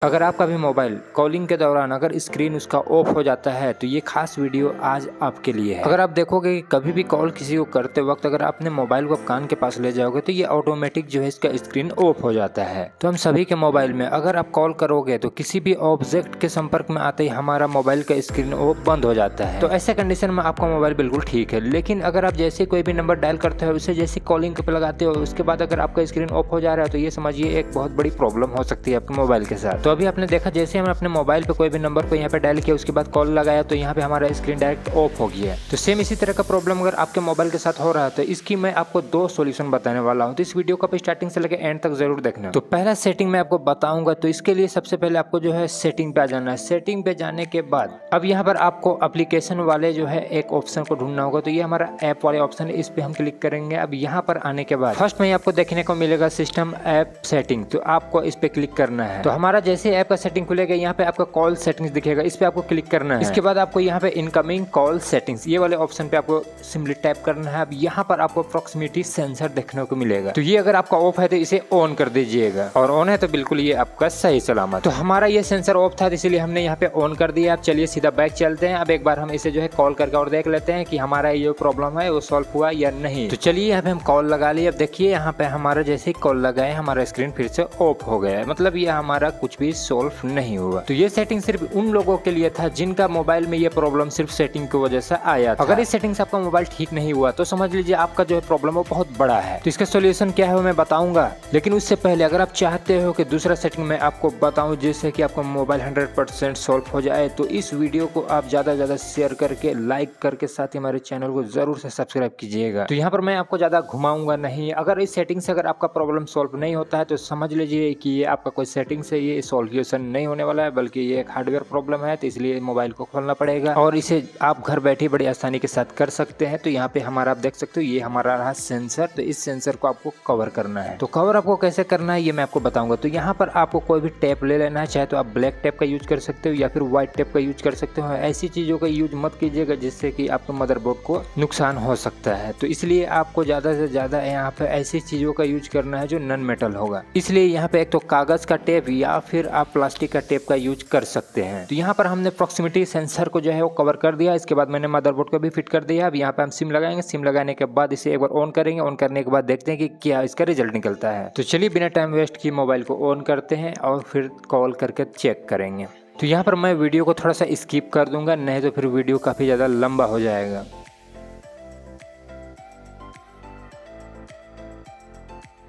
अगर आपका भी मोबाइल कॉलिंग के दौरान अगर स्क्रीन उसका ऑफ हो जाता है तो ये खास वीडियो आज आपके लिए है। अगर आप देखोगे कि कभी भी कॉल किसी को करते वक्त अगर आपने मोबाइल को कान के पास ले जाओगे तो ये ऑटोमेटिक जो है इसका स्क्रीन ऑफ हो जाता है। तो हम सभी के मोबाइल में अगर आप कॉल करोगे तो किसी भी ऑब्जेक्ट के संपर्क में आते ही हमारा मोबाइल का स्क्रीन ऑफ बंद हो जाता है। तो ऐसे कंडीशन में आपका मोबाइल बिल्कुल ठीक है, लेकिन अगर आप जैसे कोई भी नंबर डायल करते हो उसे जैसे कॉलिंग पे लगाते हो उसके बाद अगर आपका स्क्रीन ऑफ हो जा रहा है तो ये समझिए एक बहुत बड़ी प्रॉब्लम हो सकती है आपके मोबाइल के साथ। तो अभी आपने देखा जैसे हमने अपने मोबाइल पे कोई भी नंबर को यहाँ पे डायल किया उसके बाद कॉल लगाया तो यहाँ पे हमारा स्क्रीन डायरेक्ट ऑफ हो गया है। तो सेम इसी तरह का प्रॉब्लम अगर आपके मोबाइल के साथ हो रहा है तो इसकी मैं आपको दो सॉल्यूशन बताने वाला हूँ। तो इस वीडियो को आप स्टार्टिंग से लेकर एंड तक जरूर देखना। तो पहला सेटिंग मैं आपको बताऊंगा। तो इसके लिए सबसे पहले आपको जो है सेटिंग पे आ जाना है। सेटिंग पे जाने के बाद अब यहाँ पर आपको एप्लीकेशन वाले जो है एक ऑप्शन को ढूंढना होगा। तो ये हमारा ऐप वाले ऑप्शन है, इस पे हम क्लिक करेंगे। अब यहाँ पर आने के बाद फर्स्ट में आपको देखने को मिलेगा सिस्टम ऐप सेटिंग, तो आपको इस पे क्लिक करना है। तो हमारा जैसे ऐप का सेटिंग खुलेगा यहाँ पे आपका कॉल सेटिंग्स दिखेगा, इस पे आपको क्लिक करना है। इसके बाद आपको यहाँ पे इनकमिंग कॉल सेटिंग्स ये वाले ऑप्शन पे आपको सिंपली टैप करना है। अब यहाँ पर आपको प्रॉक्सिमिटी सेंसर देखने को मिलेगा। तो ये अगर आपका ऑफ है तो इसे ऑन कर दीजिएगा, और ऑन है तो बिल्कुल ये आपका सही सलामत। तो हमारा ये सेंसर ऑफ था इसलिए हमने यहाँ पे ऑन कर दिया। अब चलिए सीधा बैक चलते हैं। अब एक बार हम इसे जो है कॉल करके और देख लेते हैं कि हमारा ये प्रॉब्लम है वो सॉल्व हुआ या नहीं। तो चलिए यहाँ पे हम कॉल लगा लिए। अब देखिए यहाँ पे हमारा जैसे ही कॉल लगाए हमारा स्क्रीन फिर से ऑफ हो गया है, मतलब ये हमारा कुछ भी सॉल्व नहीं हुआ। तो ये सेटिंग सिर्फ उन लोगों के लिए था जिनका मोबाइल में ये प्रॉब्लम सिर्फ सेटिंग की वजह से आया था। अगर इस सेटिंग से आपका मोबाइल ठीक नहीं हुआ तो समझ लीजिए आपका जो है प्रॉब्लम वो बहुत बड़ा है। तो इसका सोल्यूशन क्या है वो मैं बताऊंगा, लेकिन उससे पहले अगर आप चाहते हो कि दूसरा सेटिंग मैं आपको बताऊं जिससे कि आपका मोबाइल 100% सॉल्व हो जाए तो इस वीडियो को आप ज्यादा से ज्यादा शेयर करके लाइक करके साथ ही हमारे चैनल को जरूर से सब्सक्राइब कीजिएगा। तो यहाँ पर मैं आपको ज्यादा घुमाऊंगा नहीं। अगर इस सेटिंग से अगर आपका प्रॉब्लम सॉल्व नहीं होता है तो समझ लीजिए कि ये आपका कोई सेटिंग से ये सॉल्यूशन नहीं होने वाला है, बल्कि ये एक हार्डवेयर प्रॉब्लम है। तो इसलिए मोबाइल को खोलना पड़ेगा और इसे आप घर बैठे बड़ी आसानी के साथ कर सकते हैं। तो यहाँ पे हमारा आप देख सकते हो ये हमारा रहा सेंसर। तो इस सेंसर को आपको कवर करना है। तो कवर आपको कैसे करना है ये मैं आपको बताऊंगा। तो यहाँ पर आपको कोई भी टेप ले लेना है, चाहे तो आप ब्लैक टेप का यूज कर सकते हो या फिर व्हाइट टेप का यूज कर सकते हो। ऐसी चीजों का यूज मत कीजिएगा जिससे कि आपके मदरबोर्ड को नुकसान हो सकता है। तो इसलिए आपको ज्यादा से ज्यादा यहाँ पे ऐसी चीजों का यूज करना है जो नॉन मेटल होगा। इसलिए यहाँ पे एक तो कागज का टेप या फिर आप प्लास्टिक का टेप का यूज कर सकते हैं। तो यहाँ पर हमने प्रॉक्सिमिटी सेंसर को जो है वो कवर कर दिया। इसके बाद मैंने मदरबोर्ड को भी फिट कर दिया। अब यहाँ पे हम सिम लगाएंगे। सिम लगाने के बाद इसे एक बार ऑन करेंगे। ऑन करने के बाद देखते हैं कि क्या इसका रिजल्ट निकलता है। तो चलिए बिना टाइम वेस्ट किए मोबाइल को ऑन करते हैं और फिर कॉल करके चेक करेंगे। तो यहाँ पर मैं वीडियो को थोड़ा सा स्किप कर दूंगा, नहीं तो फिर वीडियो काफ़ी ज़्यादा लंबा हो जाएगा।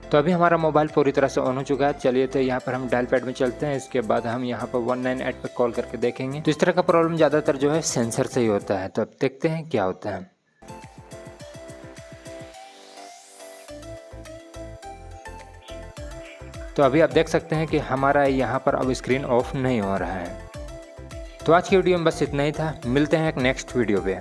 तो अभी हमारा मोबाइल पूरी तरह से ऑन हो चुका है। चलिए तो यहाँ पर हम डायल पैड में चलते हैं। इसके बाद हम यहाँ पर 198 पे कॉल करके देखेंगे। तो इस तरह का प्रॉब्लम ज़्यादातर जो है सेंसर से ही होता है। तो अब देखते हैं क्या होता है। तो अभी आप देख सकते हैं कि हमारा यहाँ पर अब स्क्रीन ऑफ नहीं हो रहा है। तो आज की वीडियो में बस इतना ही था। मिलते हैं एक नेक्स्ट वीडियो पे।